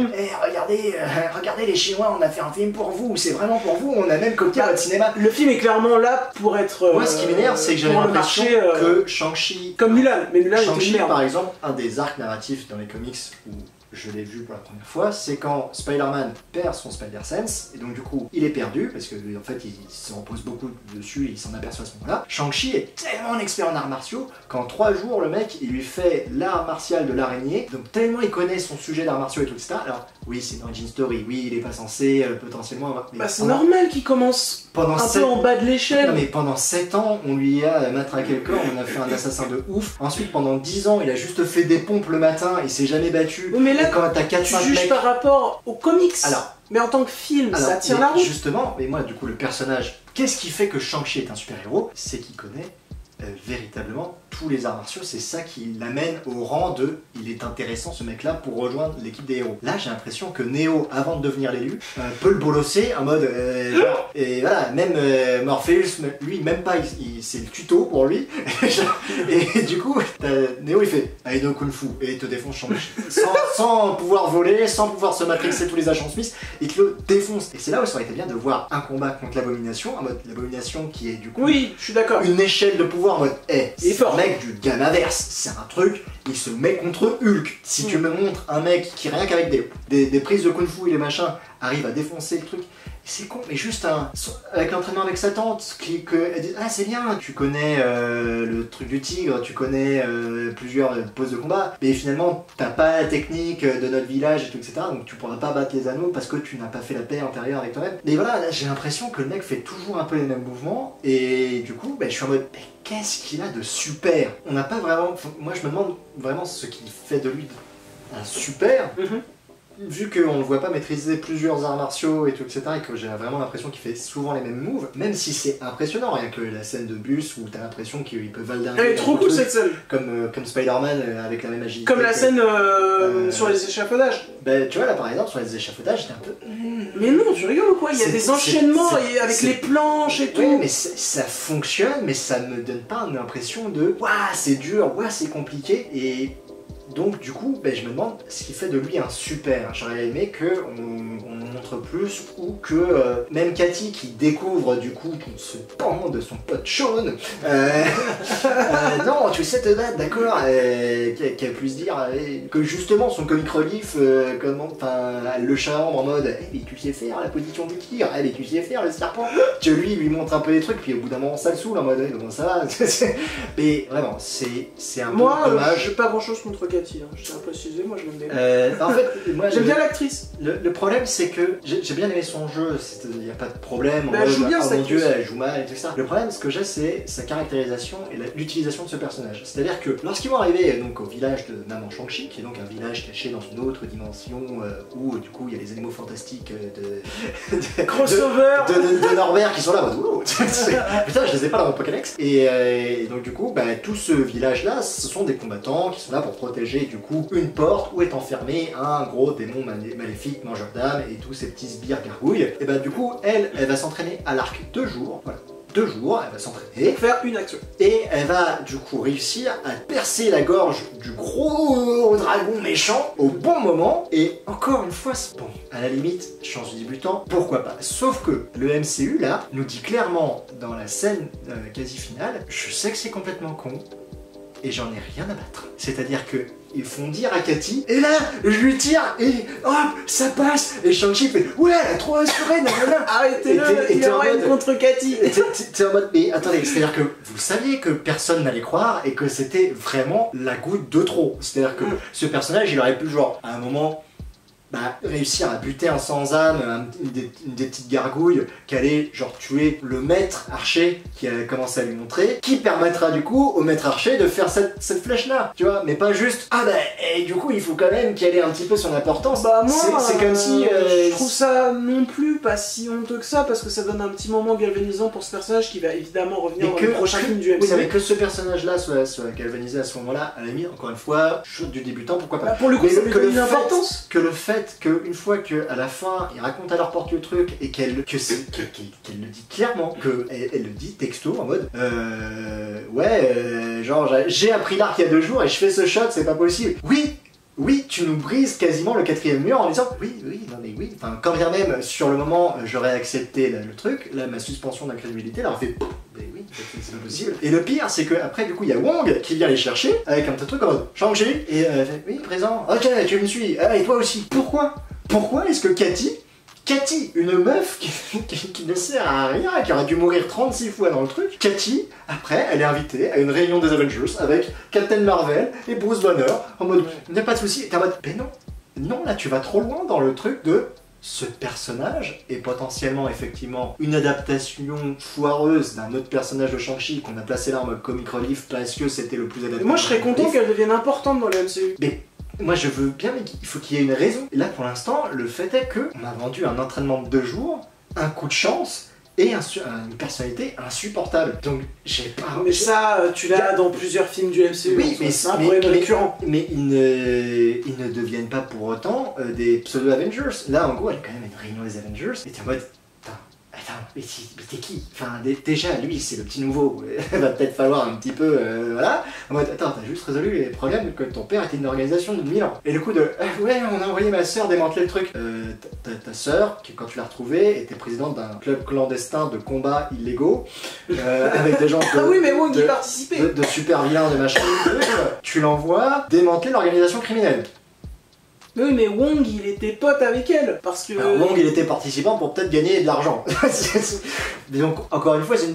regardez les Chinois, on a fait un film pour vous, c'est vraiment pour vous, on a même copié votre cinéma. Le film est clairement là pour être... Moi ce qui m'énerve c'est que j'avais l'impression que Shang-Chi... Comme Mulan, mais Mulan Shang-Chi par exemple, un des arcs narratifs dans les comics où je l'ai vu pour la première fois, c'est quand Spider-Man perd son Spider-Sense, et donc du coup il est perdu, parce que en fait il se repose beaucoup dessus et il s'en aperçoit à ce moment-là. Shang-Chi est tellement un expert en arts martiaux qu'en 3 jours le mec il lui fait l'art martial de l'araignée, donc tellement il connaît son sujet d'arts martiaux et tout ça. Alors oui c'est une origin story, oui il est pas censé potentiellement... Bah c'est normal qu'il commence peu en bas de l'échelle. Non mais pendant 7 ans on lui a matraqué le corps, on a fait un assassin de ouf. Ensuite pendant 10 ans il a juste fait des pompes le matin, il s'est jamais battu. Mais là, quand t'as 4-5 tu juges mecs... par rapport aux comics. Alors, mais en tant que film, ça tient la route. Justement, mais moi du coup le personnage, qu'est-ce qui fait que Shang-Chi est un super-héros? C'est qu'il connaît véritablement tous les arts martiaux, c'est ça qui l'amène au rang de il est intéressant ce mec là pour rejoindre l'équipe des héros. Là j'ai l'impression que Neo, avant de devenir l'élu, peut le bolosser en mode et voilà, même Morpheus, lui même pas, c'est le tuto pour lui. Et du coup Neo il fait Aido Kung Fu et il te défonce Shang-Chi sans pouvoir voler, sans pouvoir se matrixer tous les agents Smith, il te le défonce. Et c'est là où ça aurait été bien de voir un combat contre l'Abomination, en mode l'Abomination qui est du coup oui, je suis d'accord, une échelle de pouvoir en mode c'est fort. Un mec du Gammaverse, c'est un truc, il se met contre Hulk. Si tu me montres un mec qui rien qu'avec des prises de kung fu et les machins arrive à défoncer le truc, c'est con, mais juste avec l'entraînement avec sa tante, elle dit ah c'est bien, tu connais le truc du tigre, tu connais plusieurs poses de combat, mais finalement t'as pas la technique de notre village et tout etc, donc tu pourras pas battre les anneaux parce que tu n'as pas fait la paix intérieure avec toi-même. Mais voilà, là j'ai l'impression que le mec fait toujours un peu les mêmes mouvements, et du coup je suis en mode mais qu'est-ce qu'il a de super? On n'a pas vraiment, moi je me demande vraiment ce qui fait de lui un super. Vu qu'on le voit pas maîtriser plusieurs arts martiaux et tout, etc., et que j'ai vraiment l'impression qu'il fait souvent les mêmes moves, même si c'est impressionnant, rien que la scène de bus où t'as l'impression qu'il peut valdinguer. Elle est trop cool cette scène. Comme Spider-Man avec la même agilité. Comme la scène sur les échafaudages. Bah tu vois là par exemple sur les échafaudages j'étais un peu... Mais non, tu rigoles ou quoi? Il y a des enchaînements avec les planches et tout. Oui mais ça fonctionne, mais ça me donne pas une impression de « Waouh c'est dur, waouh c'est compliqué » et... Donc du coup, je me demande ce qui fait de lui un super. J'aurais aimé qu'on montre plus, ou que même Cathy qui découvre du coup ce pan de son pote Sean, non, tu sais te battre, d'accord, qu'elle puisse dire que justement son comic relief, elle le chambre en mode mais tu sais faire la position du tir, mais tu sais faire le serpent, que lui montre un peu des trucs, puis au bout d'un moment ça le saoule en mode comment ça va. Mais vraiment, c'est un peu dommage. J'ai pas grand chose contre Cathy, je tiens à préciser, moi je l'aime bien. En fait, moi j'aime bien l'actrice. Le problème c'est que j'ai bien aimé son jeu, il n'y a pas de problème. Elle joue bien, mon dieu, elle joue mal et tout ça. Le problème, ce que j'ai, c'est sa caractérisation et l'utilisation de ce personnage. C'est-à-dire que lorsqu'ils vont arriver donc au village de Naman Shang-Chi, qui est donc un village caché dans une autre dimension où du coup il y a les animaux fantastiques de crossover de Norbert qui sont là, wow, putain, je les ai pas dans mon Pokédex. Et donc du coup, tout ce village-là, ce sont des combattants qui sont là pour protéger du coup une porte où est enfermé un gros démon maléfique, mangeur d'âme et tous ces petits sbires gargouilles. Et du coup, elle va s'entraîner à l'arc 2 jours, voilà. 2 jours, elle va s'entraîner. Faire une action. Et elle va du coup réussir à percer la gorge du gros dragon méchant au bon moment. Et encore une fois, bon, à la limite, chance du débutant, pourquoi pas. Sauf que le MCU là nous dit clairement dans la scène quasi finale, je sais que c'est complètement con, et j'en ai rien à battre. C'est-à-dire que ils font dire à Cathy, et là, je lui tire, et hop, ça passe. Et Shang-Chi fait, ouais, elle a trop assuré, nanana. Arrêtez-le, il en règne contre Cathy. T'es en mode, mais attendez, c'est-à-dire que vous saviez que personne n'allait croire et que c'était vraiment la goutte de trop. C'est-à-dire que ce personnage, il aurait pu, genre, à un moment, réussir à buter un sans-âme, une des petites gargouilles, qui allait genre tuer le maître archer qui a commencé à lui montrer, qui permettra du coup au maître archer de faire cette flèche là, tu vois, mais pas juste et du coup il faut quand même qu'elle ait un petit peu son importance. Moi c'est comme si je trouve ça non plus pas si honteux que ça, parce que ça donne un petit moment galvanisant pour ce personnage qui va évidemment revenir dans le prochain film du MCU. Oui, mais que ce personnage là soit galvanisé à ce moment là, à la limite, encore une fois, chute du débutant, pourquoi pas. Pour le coup, ça lui donne une importance. Que le fait qu'une fois qu'à la fin, il raconte à leur porte le truc et qu'elle le dit clairement, qu'elle le dit texto en mode genre j'ai appris l'arc il y a 2 jours et je fais ce shot, c'est pas possible. Oui, tu nous brises quasiment le 4e mur en disant oui, enfin quand bien même sur le moment j'aurais accepté le truc, là ma suspension d'incrédulité leur fait oui, c'est pas possible. Et le pire c'est que après du coup il y a Wong qui vient les chercher avec un petit truc en mode Shang-Chi et oui présent, ok tu me suis, et toi aussi. Pourquoi est-ce que Cathy, une meuf qui ne sert à rien, qui aurait dû mourir 36 fois dans le truc, Cathy, après, elle est invitée à une réunion des Avengers avec Captain Marvel et Bruce Banner, en mode, il n'y a pas de souci, et t'es en mode, mais non, là tu vas trop loin dans le truc de ce personnage est potentiellement effectivement une adaptation foireuse d'un autre personnage de Shang-Chi qu'on a placé là en mode comic relief parce que c'était le plus adapté. Moi je serais content qu'elle devienne importante dans le MCU. Mais moi je veux bien, mais il faut qu'il y ait une raison. Et là pour l'instant, le fait est que on m'a vendu un entraînement de 2 jours, un coup de chance et une personnalité insupportable. Donc j'ai pas... Mais ça, tu l'as dans plusieurs films du MCU. Oui, mais c'est un problème récurrent. Mais ils ne deviennent pas pour autant des pseudo-Avengers. Là en gros, elle est quand même une réunion des Avengers et t'es en mode... Attends, mais t'es qui? Enfin, déjà, lui, c'est le petit nouveau. Il va peut-être falloir un petit peu, voilà. En mode, attends, t'as juste résolu les problèmes que ton père était une organisation de 1000 ans. Et le coup de, ouais, on a envoyé ma sœur démanteler le truc. Ta sœur, qui quand tu l'as retrouvée, était présidente d'un club clandestin de combats illégaux, avec des gens ah oui, mais moi qui participais. De super vilains, de machin. Tu l'envoies démanteler l'organisation criminelle. Oui, mais Wong, il était pote avec elle, parce que... Alors, Wong, il était participant pour peut-être gagner de l'argent. Donc, encore une fois, c'est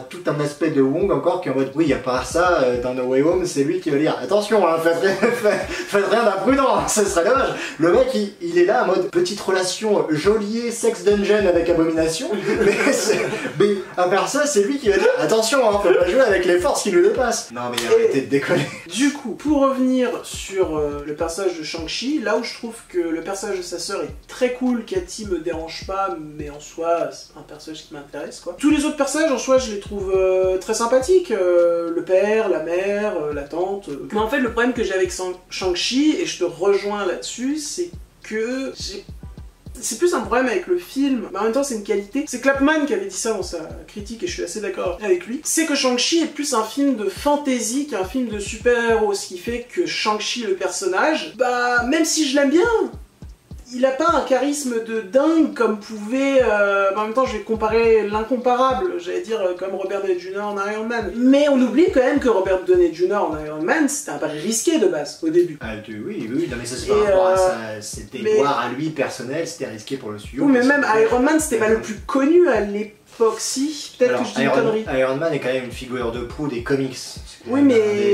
tout un aspect de Wong encore qui est en mode, oui, à part ça, dans No Way Home, c'est lui qui va dire, attention, hein, faites rien d'imprudent, ce serait dommage. Le mec, il est là en mode, petite relation geôlier, sex dungeon avec abomination, mais à part ça, c'est lui qui va dire, attention, hein, faut pas jouer avec les forces qui nous dépassent. Non, mais arrêtez de déconner. Du coup, pour revenir sur le personnage de Shang-Chi, là où je trouve que le personnage de sa sœur est très cool, Cathy me dérange pas, mais en soi, c'est un personnage qui m'intéresse, quoi. Tous les autres personnages, en soi, je les trouve très sympathiques. Le père, la mère, la tante. Mais en fait, le problème que j'ai avec Shang-Chi, et je te rejoins là-dessus, c'est que j'ai c'est plus un problème avec le film, mais en même temps c'est une qualité. C'est Clapman qui avait dit ça dans sa critique et je suis assez d'accord avec lui. C'est que Shang-Chi est plus un film de fantasy qu'un film de super-héros, ce qui fait que Shang-Chi le personnage, bah même si je l'aime bien, il a pas un charisme de dingue comme pouvait... en même temps, je vais comparer l'incomparable, j'allais dire comme Robert Downey Jr. en Iron Man. Mais on oublie quand même que Robert Downey Jr. en Iron Man, c'était un pari risqué de base, au début. Oui, non mais ça c'est par rapport à ça, c'était voir à lui personnel, c'était risqué pour le studio. Oui, mais même Iron Man, c'était pas le plus connu à l'époque, si. Peut-être que je dis une connerie. Iron Man est quand même une figure de proue des comics. Oui, mais...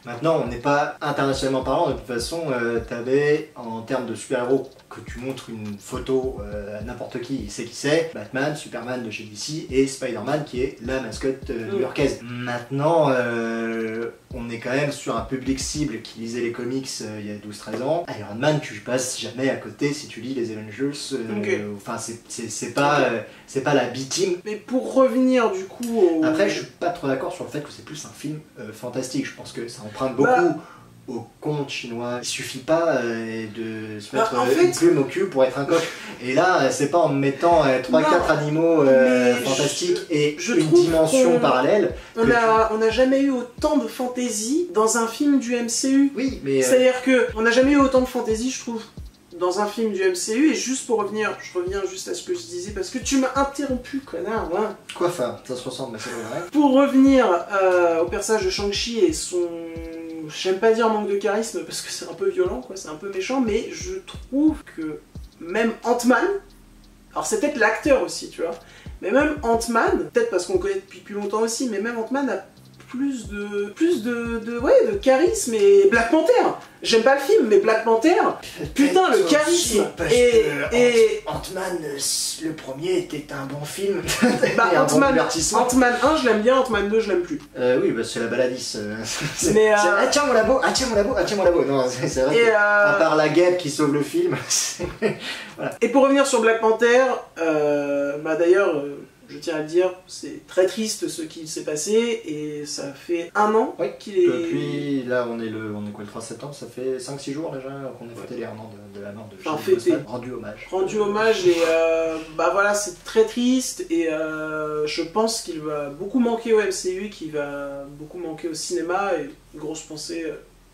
Maintenant, on n'est pas internationalement parlant, de toute façon, t'avais, en termes de super-héros, que tu montres une photo à n'importe qui, il sait qui c'est, Batman, Superman de chez DC, et Spider-Man qui est la mascotte new-yorkaise. Maintenant, on est quand même sur un public cible qui lisait les comics il y a 12-13 ans. Iron Man, tu passes jamais à côté si tu lis les Avengers, enfin c'est pas la B-team. Mais pour revenir du coup au... Après, je suis pas trop d'accord sur le fait que c'est plus un film fantastique, je pense que ça emprunte beaucoup au conte chinois. Il suffit pas de se mettre une plume au cul pour être un coq. Et là, c'est pas en mettant 3-4 animaux fantastiques et une dimension parallèle. On a jamais eu autant de fantaisie dans un film du MCU. Oui, mais... C'est-à-dire que on n'a jamais eu autant de fantaisie, je trouve, dans un film du MCU. Et juste pour revenir, je reviens juste à ce que je disais, parce que tu m'as interrompu, connard. Hein. Quoi faire? Ça se ressemble, mais c'est vrai. Pour revenir au personnage de Shang-Chi et son... J'aime pas dire manque de charisme parce que c'est un peu violent, quoi, c'est un peu méchant, mais je trouve que même Ant-Man, alors c'est peut-être l'acteur aussi, tu vois, mais même Ant-Man, peut-être parce qu'on le connaît depuis plus longtemps aussi, mais même Ant-Man a plus de charisme. Et Black Panther, j'aime pas le film, mais Black Panther, putain le charisme. Et Ant-Man, le premier était un bon film. Bah, Ant-Man 1 je l'aime bien, Ant-Man 2 je l'aime plus. Oui, bah c'est la baladisse. Mais ah tiens mon labo, ah tiens mon labo. Non, c'est vrai que, à part la guêpe qui sauve le film. Voilà. Et pour revenir sur Black Panther, bah d'ailleurs... je tiens à le dire, c'est très triste ce qui s'est passé et ça fait 1 an qu'il est... Depuis, là on est quoi, le 3 septembre, ça fait 5-6 jours déjà qu'on a fêté les 1 an de la mort de Chadwick Boseman. Rendu hommage. Rendu hommage et bah voilà, c'est très triste et je pense qu'il va beaucoup manquer au MCU, qu'il va beaucoup manquer au cinéma et une grosse pensée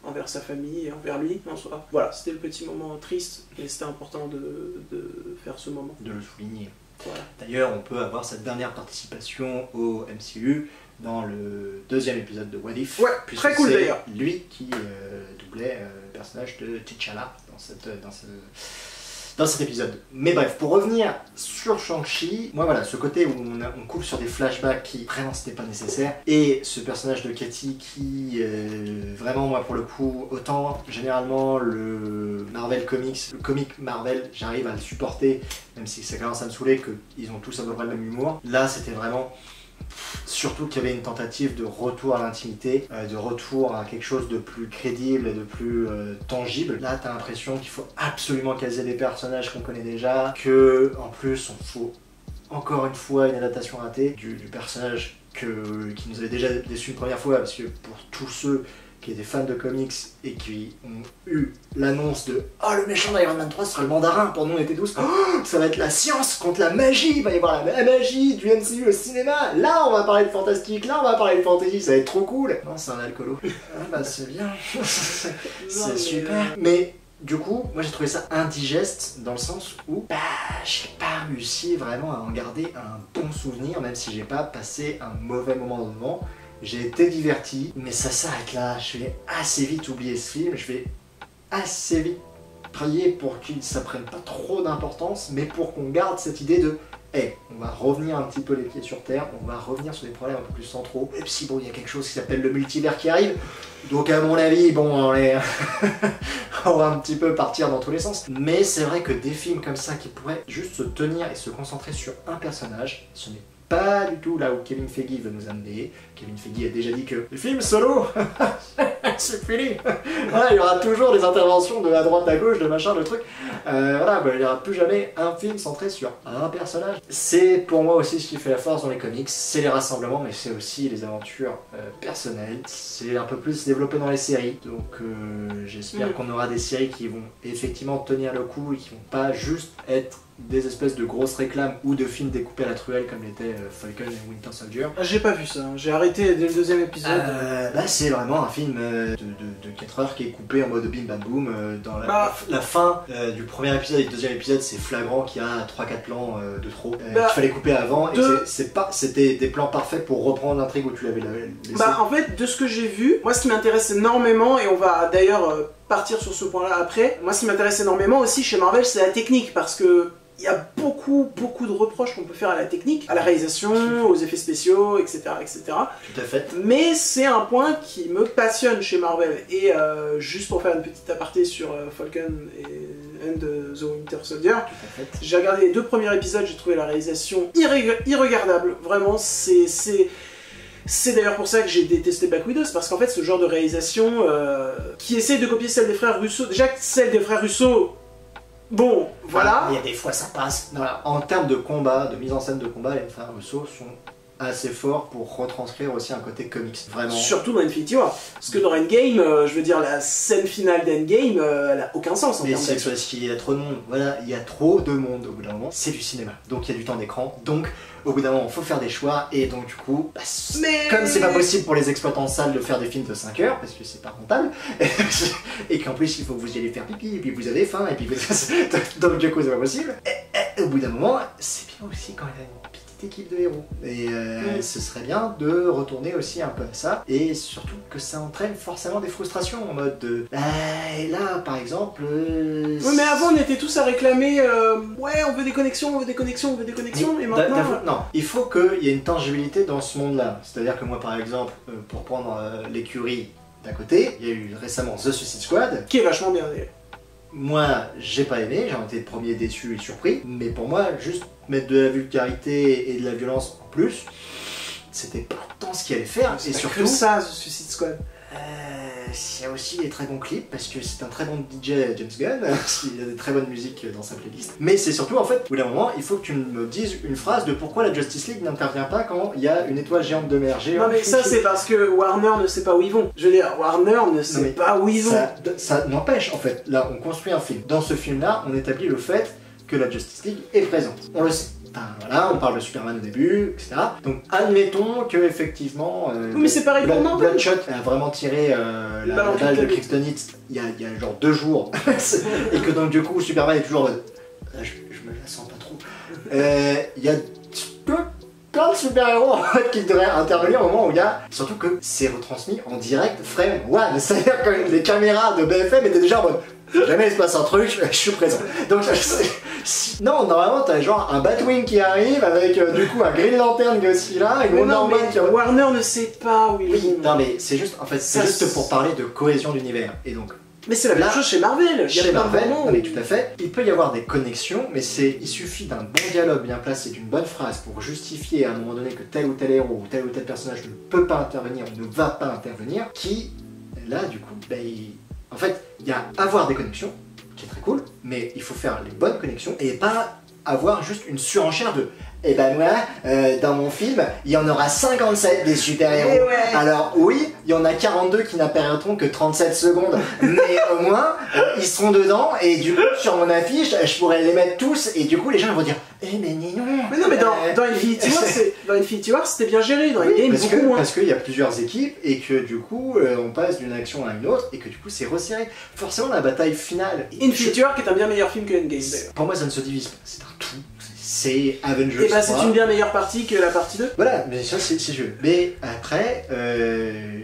envers sa famille et envers lui en soi. Voilà, c'était le petit moment triste et c'était important de faire ce moment. De le souligner. Voilà. D'ailleurs, on peut avoir sa dernière participation au MCU dans le 2e épisode de What If. Ouais, très cool d'ailleurs. Lui qui doublait le personnage de T'Challa dans cet épisode. Mais bref, pour revenir sur Shang-Chi, moi voilà, ce côté où on coupe sur des flashbacks qui vraiment c'était pas nécessaire, et ce personnage de Katy qui, vraiment moi pour le coup, autant généralement le Marvel Comics, le comic Marvel, j'arrive à le supporter, même si ça commence à me saouler qu'ils ont tous à peu près le même humour. Là c'était vraiment... Surtout qu'il y avait une tentative de retour à l'intimité, de retour à quelque chose de plus crédible et de plus tangible. Là, t'as l'impression qu'il faut absolument caser des personnages qu'on connaît déjà, que en plus on faut encore une fois une adaptation ratée du personnage qui nous avait déjà déçu une première fois, parce que pour tous ceux qui étaient fans de comics et qui ont eu l'annonce de « Oh, le méchant d'Iron Man 3 sera le mandarin », pour nous on était tous « Oh, ça va être la science contre la magie, il va y avoir la magie du MCU au cinéma, là on va parler de fantastique, là on va parler de fantasy, ça va être trop cool ». Non, c'est un alcoolo. Ah bah c'est bien, c'est super. Mais du coup, moi j'ai trouvé ça indigeste dans le sens où bah j'ai pas réussi vraiment à en garder un bon souvenir, même si j'ai pas passé un mauvais moment devant. J'ai été diverti, mais ça s'arrête là. Je vais assez vite oublier ce film, je vais assez vite prier pour qu'il ne prenne pas trop d'importance, mais pour qu'on garde cette idée de hey, on va revenir un petit peu les pieds sur terre, on va revenir sur des problèmes un peu plus centraux. Et puis bon, il y a quelque chose qui s'appelle le multivers qui arrive, donc à mon avis, bon, on va un petit peu partir dans tous les sens. Mais c'est vrai que des films comme ça qui pourraient juste se tenir et se concentrer sur un personnage, ce n'est pas du tout là où Kevin Feige veut nous amener. Kevin Feige a déjà dit que les films solo, c'est fini. Voilà, il y aura toujours des interventions de à droite à gauche, de machin, de trucs. Voilà, bah, il n'y aura plus jamais un film centré sur un personnage. C'est pour moi aussi ce qui fait la force dans les comics, c'est les rassemblements, mais c'est aussi les aventures personnelles. C'est un peu plus développé dans les séries, donc j'espère qu'on aura des séries qui vont effectivement tenir le coup et qui vont pas juste être des espèces de grosses réclames ou de films découpés à la truelle comme l'était Falcon et Winter Soldier. J'ai pas vu ça, j'ai arrêté dès le deuxième épisode. Là c'est vraiment un film de 4 heures qui est coupé en mode bim bam boum. Dans la fin du premier épisode et du deuxième épisode, c'est flagrant qu'il y a 3-4 plans de trop qu'il fallait couper avant et c'était des plans parfaits pour reprendre l'intrigue où tu l'avais laissé. En fait, de ce que j'ai vu, moi ce qui m'intéresse énormément, et on va d'ailleurs partir sur ce point là après, moi ce qui m'intéresse énormément aussi chez Marvel c'est la technique, parce que il y a beaucoup de reproches qu'on peut faire à la technique, à la réalisation, aux effets spéciaux, etc. etc. Tout à fait. Mais c'est un point qui me passionne chez Marvel. Et juste pour faire une petite aparté sur Falcon et The Winter Soldier, j'ai regardé les 2 premiers épisodes, j'ai trouvé la réalisation irregardable. Vraiment, c'est d'ailleurs pour ça que j'ai détesté Black Widow, parce qu'en fait ce genre de réalisation qui essaie de copier celle des frères Russo, déjà celle des frères Russo, bon, voilà. Il y a des fois ça passe. En termes de combat, de mise en scène de combat, les frères Russo sont assez forts pour retranscrire aussi un côté comics, vraiment. Surtout dans Infinity War. Parce que dans Endgame, je veux dire, la scène finale d'Endgame, elle a aucun sens en termes d'action. Mais c'est parce qu'il y a trop de monde. Voilà, il y a trop de monde au bout d'un moment. C'est du cinéma, donc il y a du temps d'écran. Donc au bout d'un moment, il faut faire des choix. Et donc du coup, comme c'est pas possible pour les exploitants de salles de faire des films de 5 heures, parce que c'est pas rentable, et qu'en plus il faut que vous y allez faire pipi, et puis vous avez faim, et puis donc du coup c'est pas possible. Et au bout d'un moment, c'est bien aussi quand il y a une petite équipe de héros. Et ce serait bien de retourner aussi un peu à ça, et surtout que ça entraîne forcément des frustrations en mode de... et là par exemple... Oui mais avant on était tous à réclamer ouais on veut des connexions, on veut des connexions, on veut des connexions, et maintenant... Non, il faut qu'il y ait une tangibilité dans ce monde-là. C'est-à-dire que moi par exemple, pour prendre l'écurie d'à côté, il y a eu récemment The Suicide Squad. Qui est vachement bien d'ailleurs. Moi, j'ai pas aimé, j'en étais le premier déçu et surpris, mais pour moi, juste mettre de la vulgarité et de la violence en plus, c'était pas tant ce qu'il allait faire, et surtout... que ça, The Suicide Squad. Il y a aussi des très bons clips, parce que c'est un très bon DJ James Gunn, il y a des très bonnes musiques dans sa playlist. Mais c'est surtout, en fait, au bout d'un moment, il faut que tu me dises une phrase de pourquoi la Justice League n'intervient pas quand il y a une étoile géante de mer. Non mais ça c'est parce que Warner ne sait pas où ils vont. Je veux dire, Warner ne sait pas où ils vont. Ça n'empêche, en fait. Là, on construit un film. Dans ce film-là, on établit le fait que la Justice League est présente. On le sait. Enfin, voilà, on parle de Superman au début, etc. Donc admettons que effectivement oui, mais c'est pareil pour Marvel. Bloodshot a vraiment tiré la balle de Kryptonite il y a genre 2 jours. Et que donc du coup Superman est toujours en mode je me la sens pas trop. Il y a plein de super-héros en fait, qui devraient intervenir au moment où il y a... Surtout que c'est retransmis en direct frame one. C'est-à-dire que les caméras de BFM étaient déjà en mode jamais il se passe un truc, je suis présent. Donc non, normalement t'as genre un Batwing qui arrive avec du coup un Green Lantern qui est aussi là, et Wonder Man qui... Warner ne sait pas où ils vont. Non mais c'est juste, en fait, c'est juste pour parler de cohésion d'univers. Et donc... Mais c'est la même chose chez Marvel. Chez Marvel, non, mais tout à fait. Il peut y avoir des connexions, mais il suffit d'un bon dialogue bien placé, d'une bonne phrase pour justifier à un moment donné que tel ou tel héros ou tel personnage ne peut pas intervenir ou ne va pas intervenir, qui, là, du coup, en fait, il y a avoir des connexions, qui est très cool, mais il faut faire les bonnes connexions et pas avoir juste une surenchère de et ben moi, dans mon film, il y en aura 57 des super-héros. Ouais. Alors oui, il y en a 42 qui n'apparaîtront que 37 secondes, mais au moins, ils seront dedans, et du coup, sur mon affiche, je pourrais les mettre tous, et du coup, les gens vont dire mais non. Mais non, mais dans Infinity War, c'était bien géré, dans Endgame, beaucoup moins. Parce qu'il y a plusieurs équipes, et que du coup, on passe d'une action à une autre, et que du coup, c'est resserré. Forcément, la bataille finale... Infinity War qui est un bien meilleur film que Endgame, d'ailleurs. Pour moi, ça ne se divise pas, c'est un tout. C'est Avengers. Et bah c'est une bien meilleure partie que la partie 2. Voilà, mais ça c'est jeu. Mais après,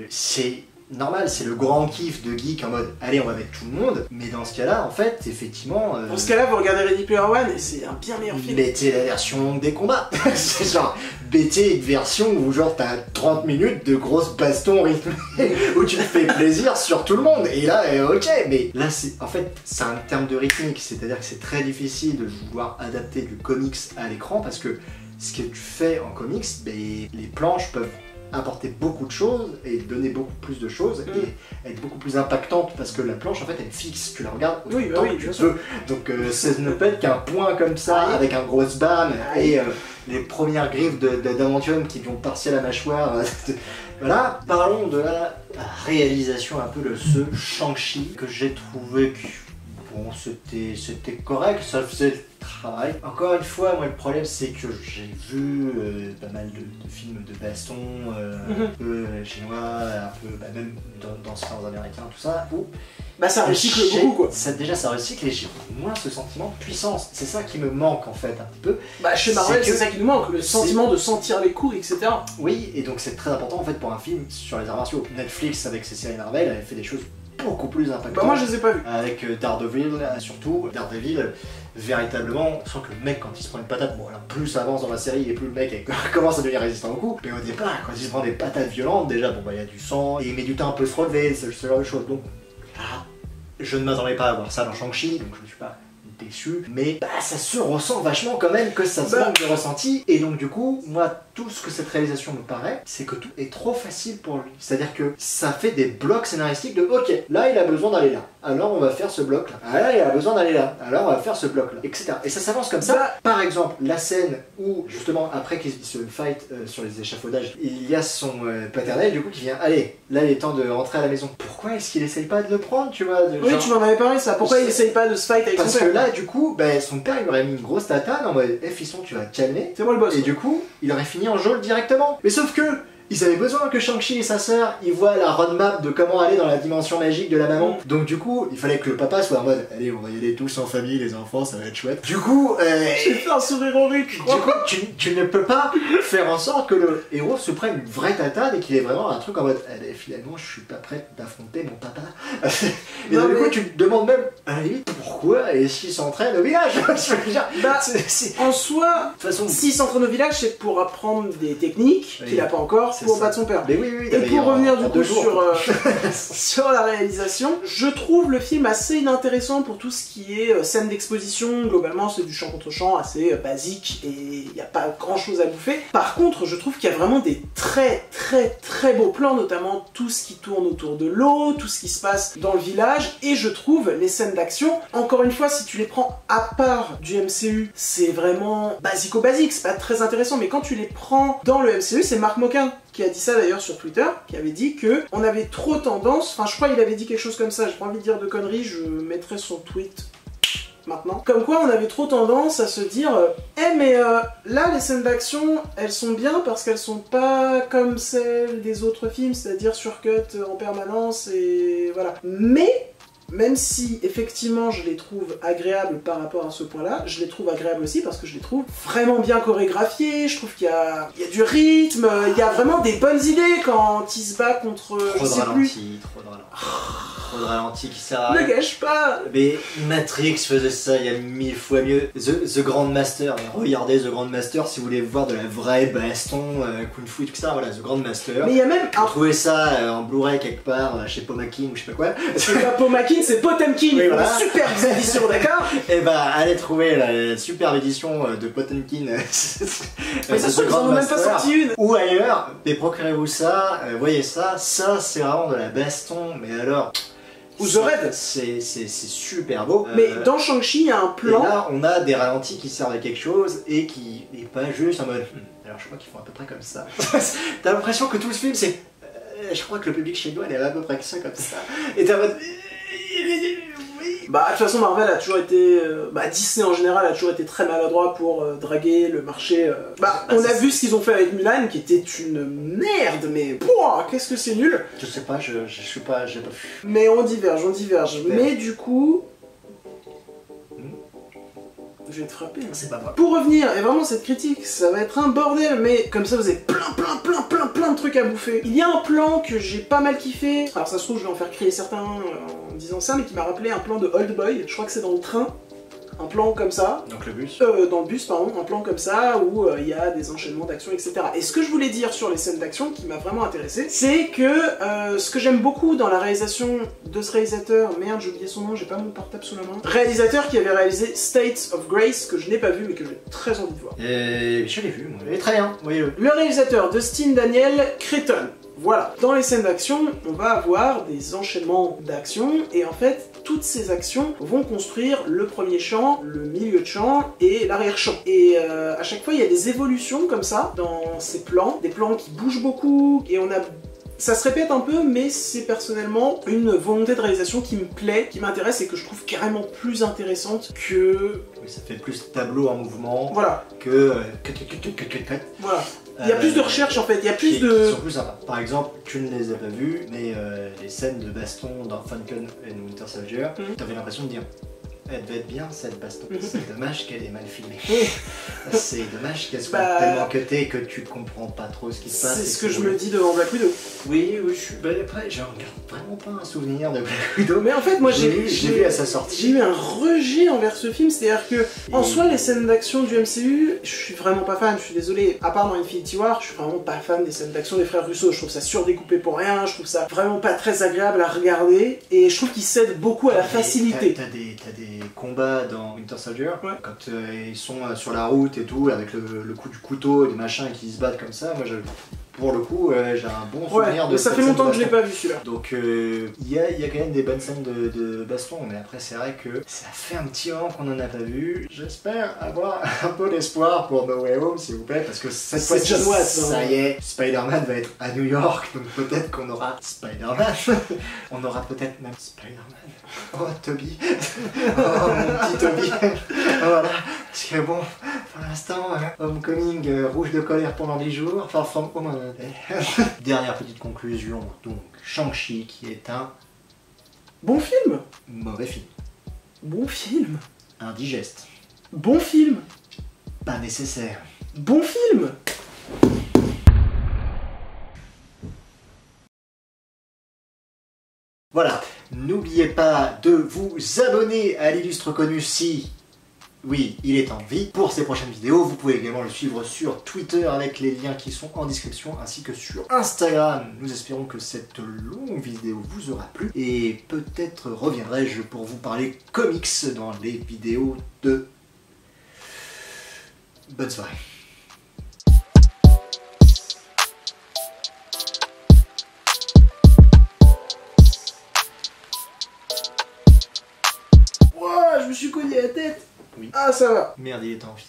c'est normal, c'est le grand kiff de geek en mode allez on va mettre tout le monde, mais dans ce cas-là en fait effectivement... Dans ce cas-là vous regardez Ready Player One et c'est un bien meilleur film. Mettez la version des combats. C'est genre mettez une version où genre t'as 30 minutes de grosses bastons rythmées où tu te fais plaisir sur tout le monde, et là ok, mais là c'est en fait c'est un terme de rythmique, c'est-à-dire que c'est très difficile de vouloir adapter du comics à l'écran parce que ce que tu fais en comics, les planches peuvent apporter beaucoup de choses et donner beaucoup plus de choses et être beaucoup plus impactante parce que la planche en fait elle est fixe, tu la regardes autant que tu veux. Donc ça ne peut être qu'un point comme ça avec un gros bam et les premières griffes d'Adamantium qui vont partir la mâchoire. Voilà, parlons de la réalisation un peu de ce Shang-Chi que j'ai trouvé que bon, c'était correct, ça faisait le travail. Encore une fois, moi le problème c'est que j'ai vu pas mal de films de baston, un peu chinois, un peu même d'anciens américains, tout ça, où ça recycle beaucoup quoi. Déjà ça recycle et j'ai moins ce sentiment de puissance. C'est ça qui me manque en fait un petit peu. Chez Marvel c'est ça qui nous manque, le sentiment de sentir les coups, etc. Oui, et donc c'est très important en fait pour un film sur les arts martiaux. Netflix avec ses séries Marvel avait fait des choses beaucoup plus impactantes. Moi je les ai pas vus. Avec Daredevil, surtout Daredevil, véritablement, on sent que le mec quand il se prend une patate, bon alors plus ça avance dans la série et plus le mec commence à devenir résistant au coup, mais au départ quand il se prend des patates violentes, déjà bon il y a du sang, et il met du temps un peu se relever, ce genre de choses, donc je ne m'attendais pas à voir ça dans Shang-Chi, donc je ne suis pas déçu, mais ça se ressent vachement quand même que ça se manque de ressenti, et donc du coup, moi, tout ce que cette réalisation me paraît, c'est que tout est trop facile pour lui. C'est-à-dire que ça fait des blocs scénaristiques de ok, là il a besoin d'aller là, alors on va faire ce bloc là. Ah là il a besoin d'aller là, alors on va faire ce bloc là, etc. Et ça s'avance comme ça. Par exemple, la scène où justement après qu'il se fight sur les échafaudages, il y a son paternel du coup qui vient, allez, là il est temps de rentrer à la maison. Pourquoi est-ce qu'il essaye pas de le prendre, tu vois Oui, genre... tu m'en avais parlé ça, pourquoi il essaye pas de se fight avec son père? Parce que là du coup, son père il aurait mis une grosse tatane en mode fiston tu vas te calmer. C'est moi le boss. Et du coup, il aurait fini en geôle directement. Mais sauf que ils avaient besoin que Shang-Chi et sa sœur ils voient la roadmap de comment aller dans la dimension magique de la maman. Donc du coup, il fallait que le papa soit en mode allez, on va y aller tous en famille, les enfants, ça va être chouette. Du coup, j'ai fait un sourire horrible. Du coup, tu ne peux pas faire en sorte que le héros se prenne une vraie tatane et qu'il ait vraiment un truc en mode allez, finalement, je suis pas prête d'affronter mon papa. Et donc, du coup, tu te demandes même à la limite pourquoi est-ce qu'il s'entraîne au village. En soi, s'il s'entraîne au village, c'est pour apprendre des techniques qu'il a pas encore pour battre son père. Mais oui, et pour revenir du coup sur la réalisation, je trouve le film assez inintéressant pour tout ce qui est scène d'exposition. Globalement, c'est du champ contre champ assez basique et il n'y a pas grand chose à bouffer. Par contre, je trouve qu'il y a vraiment des très beaux plans, notamment tout ce qui tourne autour de l'eau, tout ce qui se passe dans le village, et je trouve les scènes d'action, encore une fois, si tu les prends à part du MCU, c'est vraiment basico-basique, c'est pas très intéressant, mais quand tu les prends dans le MCU, c'est Marc Moquin qui a dit ça d'ailleurs sur Twitter, qui avait dit que on avait trop tendance, enfin je crois qu'il avait dit quelque chose comme ça, j'ai pas envie de dire de conneries, je mettrai son tweet maintenant. Comme quoi on avait trop tendance à se dire mais là les scènes d'action elles sont bien parce qu'elles sont pas comme celles des autres films, c'est-à-dire surcut en permanence et voilà. Mais même si effectivement je les trouve agréables par rapport à ce point-là, je les trouve agréables aussi parce que je les trouve vraiment bien chorégraphiés, je trouve qu'il y a du rythme, il y a vraiment des bonnes idées quand il se bat contre... Trop de ralenti qui sert à rien. Ne gâche pas. Mais Matrix faisait ça il y a 1000 fois mieux. The Grandmaster, regardez The Grandmaster si vous voulez voir de la vraie baston, Kung Fu, tout ça, voilà, The Grandmaster. Mais il y a même... Vous trouvez ça en Blu-ray quelque part, chez Pomakin ou je sais pas quoi. C'est pas Pomakin, c'est Potemkin, oui, voilà. Super édition, d'accord. Et allez trouver la superbe édition de Potemkin. Mais ça se trouve, ils en ont même pas sorti une. Ou ailleurs, mais procurez-vous ça, voyez ça, c'est vraiment de la baston, mais alors... Ou The Raid. C'est super beau. Mais dans Shang-Chi, il y a un plan... Et là, on a des ralentis qui servent à quelque chose et qui n'est pas juste en mode... alors je crois qu'ils font à peu près comme ça. T'as l'impression que tout le film, c'est... je crois que le public chinois, il est à peu près que ça, comme ça. Et t'es en mode... de toute façon Marvel a toujours été, Disney en général a toujours été très maladroit pour draguer le marché. On a vu ce qu'ils ont fait avec Mulan, qui était une merde, mais qu'est-ce que c'est nul. Je sais pas, je suis pas, j'ai pas vu. Mais on diverge. Mais du coup, je vais te frapper. C'est pas vrai. Pour revenir, et vraiment cette critique, ça va être un bordel, mais comme ça vous avez plein de trucs à bouffer. Il y a un plan que j'ai pas mal kiffé, alors ça se trouve je vais en faire crier certains en disant ça, mais qui m'a rappelé un plan de Old Boy, je crois que c'est dans le train. un plan comme ça. Donc le bus. Dans le bus, pardon, un plan comme ça où il y a des enchaînements d'action, etc. Et ce que je voulais dire sur les scènes d'action qui m'a vraiment intéressé, c'est que ce que j'aime beaucoup dans la réalisation de ce réalisateur, merde j'ai oublié son nom, j'ai pas mon portable sous la main, réalisateur qui avait réalisé States of Grace, que je n'ai pas vu mais que j'ai très envie de voir. Et je l'ai vu, moi. Il est très bien, voyez-le. Le réalisateur Dustin Daniel Cretton. Voilà, dans les scènes d'action, on va avoir des enchaînements d'action, et en fait, toutes ces actions vont construire le premier champ, le milieu de champ et l'arrière-champ. Et à chaque fois, il y a des évolutions comme ça dans ces plans, des plans qui bougent beaucoup, et on a... Ça se répète un peu, mais c'est personnellement une volonté de réalisation qui me plaît, qui m'intéresse et que je trouve carrément plus intéressante que... Oui, ça fait plus tableau en mouvement voilà. Que... Voilà. Il y a plus de recherche en fait, il y a plus de... Qui sont plus sympas. Par exemple, tu ne les as pas vus, mais les scènes de baston dans Falcon and Winter Soldier, t'avais l'impression de dire elle devait être bien cette baston. C'est dommage qu'elle est mal filmée. C'est dommage qu'elle soit tellement cutée que tu comprends pas trop ce qui se passe. C'est ce que je me dis devant Black Widow. Oui, je suis... après, je regarde vraiment pas un souvenir de Black Widow. Mais en fait, moi j'ai vu à sa sortie. J'ai eu un rejet envers ce film, c'est-à-dire que, en soi, les scènes d'action du MCU, je suis vraiment pas fan, je suis désolé. À part dans Infinity War, je suis vraiment pas fan des scènes d'action des frères Russo. Je trouve ça surdécoupé pour rien, je trouve ça vraiment pas très agréable à regarder, et je trouve qu'ils cèdent beaucoup à la facilité. T'as des combats dans Winter Soldier, quand ils sont sur la route et tout, avec le coup du couteau et des machins qui se battent comme ça, moi pour le coup, j'ai un bon souvenir de mais ça fait longtemps que je l'ai pas vu celui-là. Donc il y a quand même des bonnes scènes de baston, mais après c'est vrai que ça fait un petit moment qu'on en a pas vu. J'espère avoir un peu d'espoir pour No Way Home, s'il vous plaît, parce que cette fois-ci, ça y est, Spider-Man va être à New York, donc peut-être qu'on aura Spider-Man. On aura peut-être même Spider-Man. Oh Toby. Oh mon petit Toby. Voilà. Parce que bon, pour l'instant, Homecoming, rouge de colère pendant 10 jours, Far From Home. Dernière petite conclusion, donc Shang-Chi qui est un bon film. Mauvais film. Bon film. Indigeste. Bon film. Pas nécessaire. Bon film. Voilà, n'oubliez pas de vous abonner à l'Illustre Connu si... oui, il est en vie. Pour ses prochaines vidéos, vous pouvez également le suivre sur Twitter avec les liens qui sont en description, ainsi que sur Instagram. Nous espérons que cette longue vidéo vous aura plu, et peut-être reviendrai-je pour vous parler comics dans les vidéos de... Bonne soirée. Ouah, je me suis cogné la tête. Oui. Ah, ça va. Merde, il est en vie.